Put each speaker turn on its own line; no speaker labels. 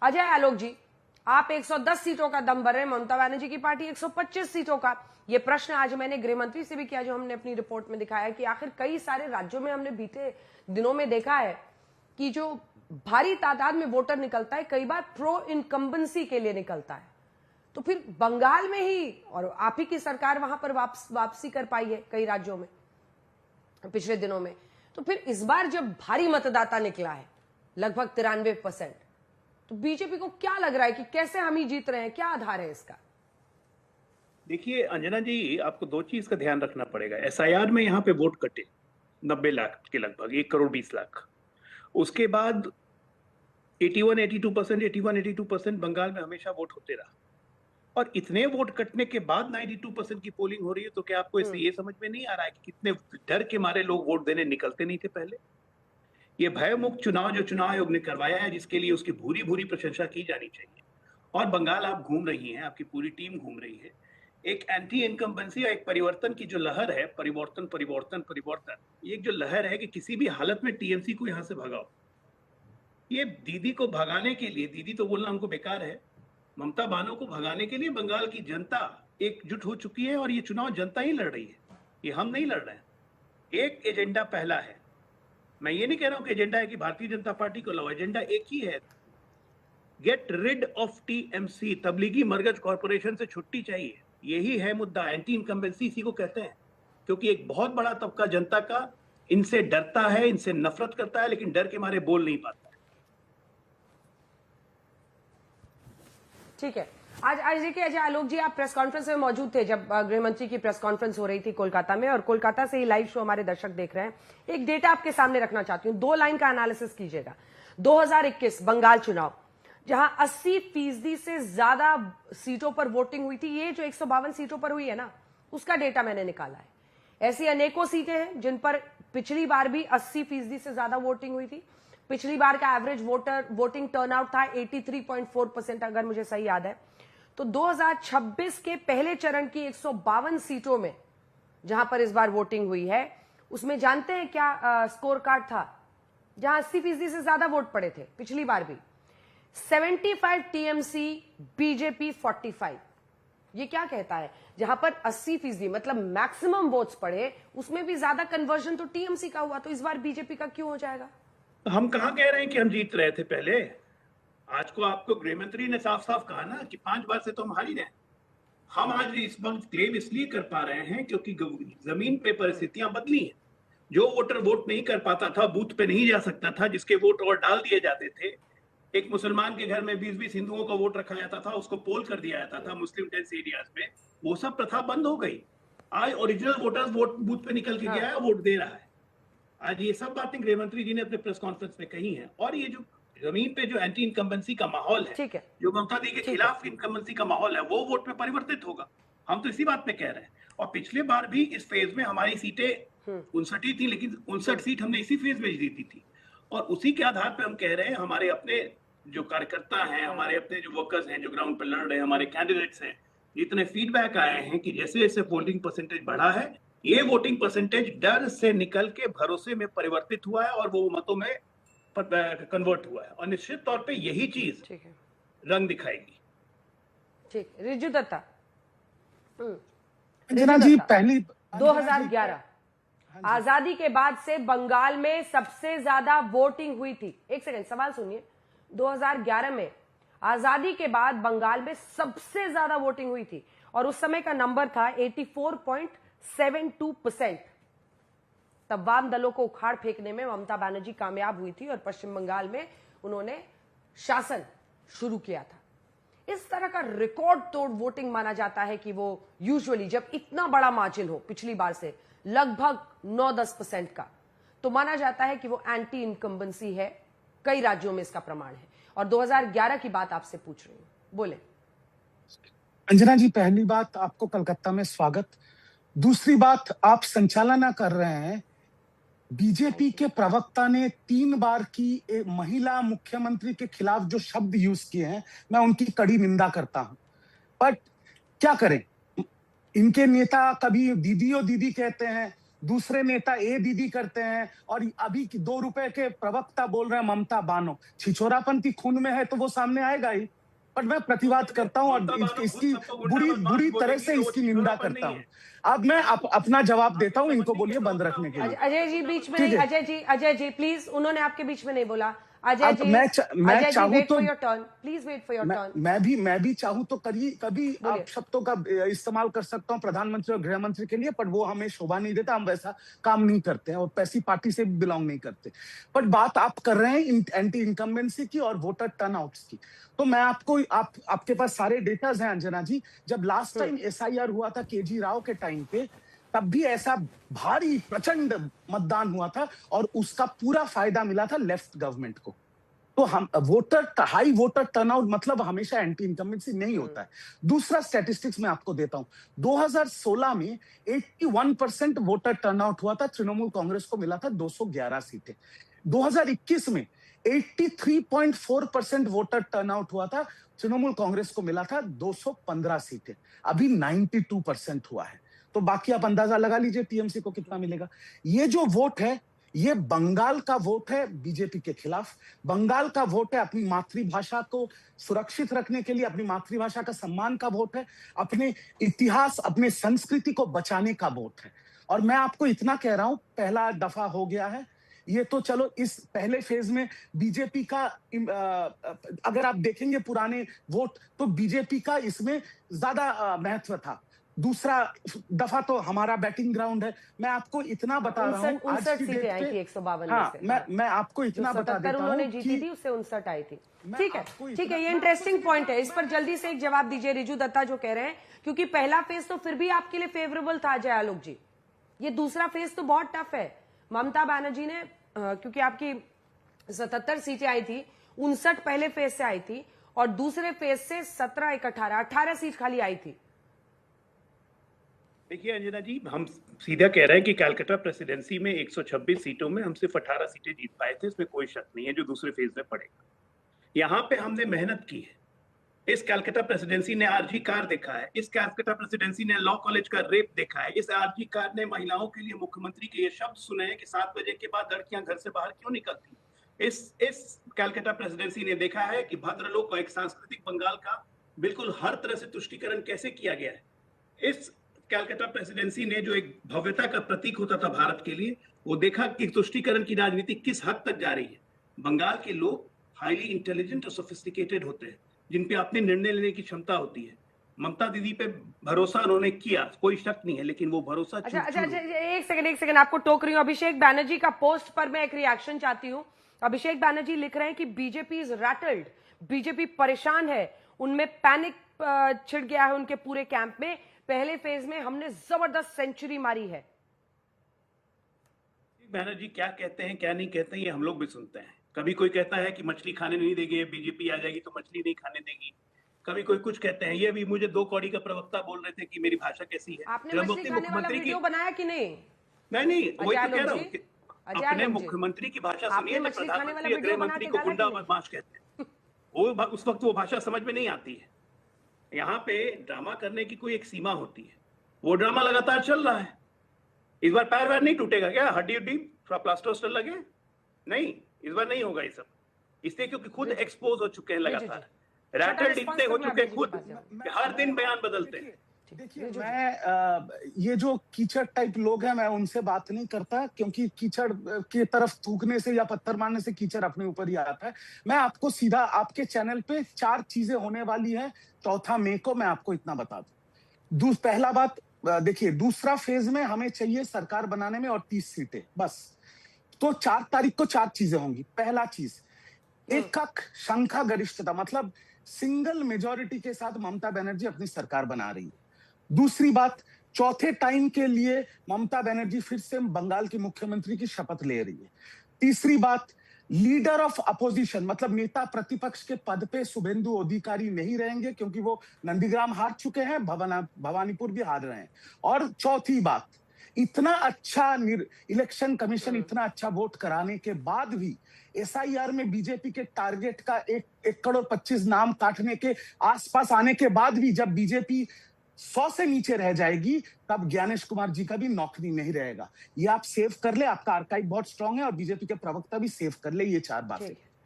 अजय आलोक जी, आप 110 सीटों का दम भर रहे हैं, ममता बनर्जी की पार्टी 125 सीटों का। ये प्रश्न आज मैंने गृह मंत्री से भी किया, जो हमने अपनी रिपोर्ट में दिखाया कि आखिर कई सारे राज्यों में हमने बीते दिनों में देखा है कि जो भारी तादाद में वोटर निकलता है, कई बार प्रो इनकम्बेंसी के लिए निकलता है। तो फिर बंगाल में ही, और आप ही की सरकार वहां पर वापसी कर पाई है कई राज्यों में पिछले दिनों में, तो फिर इस बार जब भारी मतदाता निकला है लगभग 93%, तो बीजेपी को क्या लग रहा है कि कैसे हम ही जीत रहे हैं, क्या आधार है इसका?
देखिए अंजना जी, आपको दो चीज का ध्यान रखना पड़ेगा। एसआईआर में यहाँ पे वोट कटे 90 लाख के लगभग, 1,20,00,000। उसके बाद 81-82% बंगाल में हमेशा वोट होते रहा, और इतने वोट कटने के बाद 92% की पोलिंग हो रही है। तो क्या आपको इससे ये समझ में नहीं आ रहा है कि कितने डर के मारे लोग वोट देने निकलते नहीं थे पहले? ये भयमुक्त चुनाव जो चुनाव आयोग ने करवाया है, जिसके लिए उसकी भूरी भूरी प्रशंसा की जानी चाहिए। और बंगाल आप घूम रही हैं, आपकी पूरी टीम घूम रही है। एक एंटी इनकम्बेंसी या एक परिवर्तन की जो लहर है, परिवर्तन परिवर्तन परिवर्तन, ये जो लहर है कि किसी भी हालत में टीएमसी को यहां से भगाओ। ये दीदी को भगाने के लिए, दीदी तो बोलना हमको बेकार है, ममता बानो को भगाने के लिए बंगाल की जनता एकजुट हो चुकी है। और ये चुनाव जनता ही लड़ रही है, ये हम नहीं लड़ रहे हैं। एक एजेंडा पहला है। मैं ये नहीं कह रहा हूं कि एजेंडा है कि भारतीय जनता पार्टी को लाओ, एजेंडा एक ही है, get rid of TMC, Tablighi Markaz corporation से छुट्टी चाहिए। यही है मुद्दा। एंटी इनकम्बेंसी इसी को कहते हैं, क्योंकि एक बहुत बड़ा तबका जनता का इनसे डरता है, इनसे नफरत करता है, लेकिन डर के मारे बोल नहीं पाता है।
ठीक है, आज देखिए अजय आलोक जी, आप प्रेस कॉन्फ्रेंस में मौजूद थे जब गृह मंत्री की प्रेस कॉन्फ्रेंस हो रही थी कोलकाता में, और कोलकाता से ही लाइव शो हमारे दर्शक देख रहे हैं। एक डेटा आपके सामने रखना चाहती हूं, 2 लाइन का एनालिसिस कीजिएगा। 2021 बंगाल चुनाव, जहां 80% से ज्यादा सीटों पर वोटिंग हुई थी, ये जो 152 सीटों पर हुई है ना, उसका डेटा मैंने निकाला है। ऐसी अनेकों सीटें हैं जिन पर पिछली बार भी 80% से ज्यादा वोटिंग हुई थी। पिछली बार का एवरेज वोटिंग टर्नआउट था 83.4%, अगर मुझे सही याद है। तो 2026 के पहले चरण की 152 सीटों में जहां पर इस बार वोटिंग हुई है, उसमें जानते हैं क्या स्कोर कार्ड था? जहां 80% से ज्यादा वोट पड़े थे पिछली बार भी, 75 टीएमसी, बीजेपी 45। ये क्या कहता है? जहां पर 80% मतलब मैक्सिमम वोट्स पड़े, उसमें भी ज्यादा कन्वर्जन तो टीएमसी का हुआ, तो इस बार बीजेपी का क्यों हो जाएगा?
हम कहां कह रहे हैं कि हम जीत रहे थे पहले? आज को आपको गृह मंत्री ने साफ साफ कहा ना कि 5 बार से तो हम हार ही रहे। हम आज इस वक्त क्लेम इसलिए कर पा रहे हैं क्योंकि जमीन पे परिस्थितियां बदली हैं। जो वोटर वोट नहीं कर पाता था, बूथ पे नहीं जा सकता था, जिसके वोट और डाल दिए जाते थे, एक मुसलमान के घर में 20-20 हिंदुओं का वोट रखा जाता था, उसको पोल कर दिया जाता था मुस्लिम डेंस एरियाज में, वो सब प्रथा बंद हो गई। आज ओरिजिनल वोटर्स वोट बूथ पे निकल के गया है, वोट दे रहा है। आज ये सब बातें गृह मंत्री जी ने अपने प्रेस कॉन्फ्रेंस में कही हैं। और ये जो जमीन पे जो एंटी इनकम्बेंसी का माहौल है, जो ममता दी के खिलाफ इनकम्बेंसी का माहौल है, वो वोट में परिवर्तित होगा। हम तो इसी बात पे कह रहे हैं। और पिछले बार भी इस फेज में हमारी सीटें 59 ही थी, लेकिन 59 सीट हमने इसी फेज में जीती थी। और उसी के आधार पे हम कह रहे हैं, हमारे अपने जो कार्यकर्ता हैं, हमारे अपने जो वर्कर्स हैं, जो ग्राउंड पे लड़ रहे हैं, हमारे कैंडिडेट्स हैं, जितने फीडबैक आए हैं कि जैसे जैसे वोटिंग परसेंटेज बढ़ा है, ये वोटिंग परसेंटेज डर से निकल के भरोसे में परिवर्तित हुआ है और वो मतों में कन्वर्ट हुआ है। और निश्चित तौर पे यही चीज रंग दिखाएगी।
ठीक, रिजू दत्ता।
अंजना जी, पहली
2011 आजादी के बाद से बंगाल में सबसे ज्यादा वोटिंग हुई थी। एक सेकंड, सवाल सुनिए। 2011 में आजादी के बाद बंगाल में सबसे ज्यादा वोटिंग हुई थी, और उस समय का नंबर था 84.72%। तब वाम दलों को उखाड़ फेंकने में ममता बनर्जी कामयाब हुई थी और पश्चिम बंगाल में उन्होंने शासन शुरू किया था। इस तरह का रिकॉर्ड तोड़ वोटिंग माना जाता है कि वो यूजुअली जब इतना बड़ा मार्जिन हो, पिछली बार से लगभग 9-10% का, तो माना जाता है कि वो एंटी इनकम्बेंसी है। कई राज्यों में इसका प्रमाण है। और 2011 की बात आपसे पूछ रही हूं, बोले।
अंजना जी, पहली बात, आपको कलकत्ता में स्वागत। दूसरी बात, आप संचालना कर रहे हैं। बीजेपी के प्रवक्ता ने 3 बार की एक महिला मुख्यमंत्री के खिलाफ जो शब्द यूज किए हैं, मैं उनकी कड़ी निंदा करता हूं। बट क्या करें, इनके नेता कभी दीदी कहते हैं, दूसरे नेता ए दीदी करते हैं, और अभी 2 रुपए के प्रवक्ता बोल रहे हैं ममता बानो। छिछोरापंथी खून में है तो वो सामने आएगा ही। पर मैं प्रतिवाद करता हूं
ममता
और
बानो खुद
इसकी
सबको गुंडा बदमाश
बुरी तरह
बोलेगी
से
तो वो
इसकी निंदा
छिछोरापन
करता
नहीं
हूं।
है।
अब मैं अपना जवाब देता हूं, इनको बोलिए बंद
समझ
रखने के
नहीं
लिए।
अजय जी बीच में
ठीक
नहीं,
है।
अजय जी प्लीज, उन्होंने आपके बीच में नहीं बोला। अजय
अब
जी,
मैं
अजय जी
चाहूं
वेट
तो
for your turn, please wait for your turn.
मैं भी चाहूं तो कभी
बोलिए।
आप शब्दों का इस्तेमाल कर सकता हूं प्रधानमंत्री और गृह मंत्री के लिए, पर वो हमें शोभा नहीं देता। हम वैसा काम नहीं करते हैं और पैसी पार्टी से बिलोंग नहीं करते। पर बात आप कर रहे हैं एंटी इनकम्बेंसी की और वोटर टर्नआउट्स की, तो मैं आपको आपके पास सारे डेटाज हैं अंजना जी। जब लास्ट टाइम SIR हुआ था केजी राव के टाइम पे, तब भी ऐसा भारी प्रचंड मतदान हुआ था और उसका पूरा फायदा मिला था लेफ्ट गवर्नमेंट को। तो हम हाई वोटर टर्नआउट मतलब हमेशा एंटी इनकम्बेंसी नहीं होता है। दूसरा स्टैटिस्टिक्स मैं आपको देता हूं, 2016 में 81% वोटर टर्नआउट हुआ था, तृणमूल कांग्रेस को मिला था 211 सीटें। 2021 में 83.4% वोटर टर्नआउट हुआ था, तृणमूल कांग्रेस को मिला था 215 सीटें। अभी 92% हुआ है, तो बाकी आप अंदाजा लगा लीजिए टीएमसी को कितना मिलेगा। ये जो वोट है, ये बंगाल का वोट है बीजेपी के खिलाफ। बंगाल का वोट है अपनी मातृभाषा को सुरक्षित रखने के लिए, अपनी मातृभाषा का सम्मान का वोट है, अपने इतिहास अपने संस्कृति को बचाने का वोट है। और मैं आपको इतना कह रहा हूं, पहला दफा हो गया है ये, तो चलो इस पहले फेज में बीजेपी का अगर आप देखेंगे पुराने वोट तो बीजेपी का इसमें ज्यादा महत्व था। दूसरा दफा तो हमारा बैटिंग ग्राउंड है। मैं आपको इतना बता रहा हूं, आज की
सीटें
डेट
आई थी
पे
152
हाँ,
में से।
मैं आपको इतना बता
77
देता
उन्होंने
हूं
जीती
कि
थी, उससे 59 आई थी।
मैं
ठीक है,
आपको
ठीक है, ये
मैं
इंटरेस्टिंग
आपको
पॉइंट है। इस पर जल्दी से एक जवाब दीजिए रिजू दत्ता जो कह रहे हैं, क्योंकि पहला फेज तो फिर भी आपके लिए फेवरेबल था अजय आलोक जी, ये दूसरा फेज तो बहुत टफ है। ममता बनर्जी ने क्योंकि आपकी 77 सीटें आई थी, 59 पहले फेज से आई थी और दूसरे फेज से 17 एक 18 सीट खाली आई थी।
देखिए अंजना जी, हम सीधा कह रहे हैं कि कैलकाटा प्रेसिडेंसी में 126 सीटों में हम सिर्फ 18 सीटें जीत पाए थे, इसमें कोई शक नहीं है, जो दूसरे फेज में पड़ेगा। यहाँ पे हमने मेहनत की है। इस कैलकाटा प्रेसिडेंसी ने आरजी कार देखा है, इस कैलकाटा प्रेसिडेंसी ने लॉ कॉलेज का रेप देखा है, इस आरजी कार ने महिलाओं के लिए मुख्यमंत्री के ये शब्द सुने हैं कि 7 बजे के बाद लड़कियां घर से बाहर क्यों निकलती। इस कैलकाटा प्रेसिडेंसी ने देखा है कि भद्रलोक को एक सांस्कृतिक बंगाल का बिल्कुल हर तरह से तुष्टीकरण कैसे किया गया है। इस कैलकाटा प्रेसिडेंसी ने जो एक भव्यता का प्रतीक होता था भारत के लिए, वो देखा कि तुष्टीकरण की राजनीति किस हद तक जा रही है। बंगाल के लोग हाईली इंटेलिजेंट और सोफिस्टिकेटेड होते हैं, जिन पे अपने निर्णय लेने की क्षमता होती है। ममता दीदी पे भरोसा उन्होंने किया, कोई शक नहीं है, लेकिन वो भरोसा
अच्छा, एक सेकंड आपको टोक रही हूँ। अभिषेक बैनर्जी का पोस्ट पर मैं एक रिएक्शन चाहती हूँ। अभिषेक बैनर्जी लिख रहे हैं कि बीजेपी इज रैटल्ड, बीजेपी परेशान है, उनमें पैनिक छिड़ गया है उनके पूरे कैंप में। पहले फेज में हमने जबरदस्त सेंचुरी मारी है।
बैनर्जी क्या कहते हैं क्या नहीं कहते हैं ये हम लोग भी सुनते हैं। कभी कोई कहता है कि मछली खाने नहीं देंगे, बीजेपी आ जाएगी तो मछली नहीं खाने देगी। कभी कोई कुछ कहते हैं। ये भी मुझे 2 कौड़ी का प्रवक्ता बोल रहे थे कि मेरी भाषा कैसी है।
आपने मछली खाने वाला वीडियो बनाया कि नहीं?
नहीं, वही तो कह रहा हूँ। अपने मुख्यमंत्री की भाषा सुनिए, प्रधानमंत्री गृह मंत्री को गुंडा बदमाश कहते हैं। वो उस वक्त वो भाषा समझ में नहीं आती है। यहाँ पे ड्रामा करने की कोई एक सीमा होती है, वो ड्रामा लगातार चल रहा है। इस बार पैर वैर नहीं टूटेगा क्या? हड्डी उड्डी प्लास्टर वस्टर लगे? नहीं, इस बार नहीं होगा ये सब, इसलिए क्योंकि खुद एक्सपोज हो चुके हैं लगातार। रैटल्ड इतने हो चुके हैं खुद कि हर दिन बयान बदलते हैं।
देखिए, मैं ये जो कीचड़ टाइप लोग हैं, मैं उनसे बात नहीं करता, क्योंकि कीचड़ की तरफ थूकने से या पत्थर मारने से कीचड़ अपने ऊपर ही आता है। मैं आपको सीधा आपके चैनल पे 4 चीजें होने वाली है 4 मई को, मैं आपको इतना बता दूं। पहला बात देखिए, दूसरा फेज में हमें चाहिए सरकार बनाने में और 30 सीटें बस। तो 4 तारीख को 4 चीजें होंगी। पहला चीज, एकक संख्या गरिष्ठता, मतलब सिंगल मेजॉरिटी के साथ ममता बनर्जी अपनी सरकार बना रही है। दूसरी बात, चौथे टाइम के लिए ममता बनर्जी फिर से बंगाल की मुख्यमंत्री की शपथ ले रही है। तीसरी बात, लीडर ऑफ अपोजिशन, मतलब नेता प्रतिपक्ष के पद पे शुभेंदु अधिकारी नहीं रहेंगे, क्योंकि वो नंदीग्राम हार चुके हैं, भवानीपुर भी हार रहे हैं। और चौथी बात, इतना अच्छा इलेक्शन कमीशन इतना अच्छा वोट कराने के बाद भी SIR में बीजेपी के टारगेट का 1 करोड़ 25 नाम काटने के आसपास आने के बाद भी, जब बीजेपी 100 से नीचे रह जाएगी, तब ज्ञानेश कुमार जी का भी नौकरी नहीं रहेगा। ये आप सेव कर ले, आपका आर्काइव बहुत स्ट्रांग है, और बीजेपी के प्रवक्ता भी सेव कर ले ये 4 बातें।
ठीक है।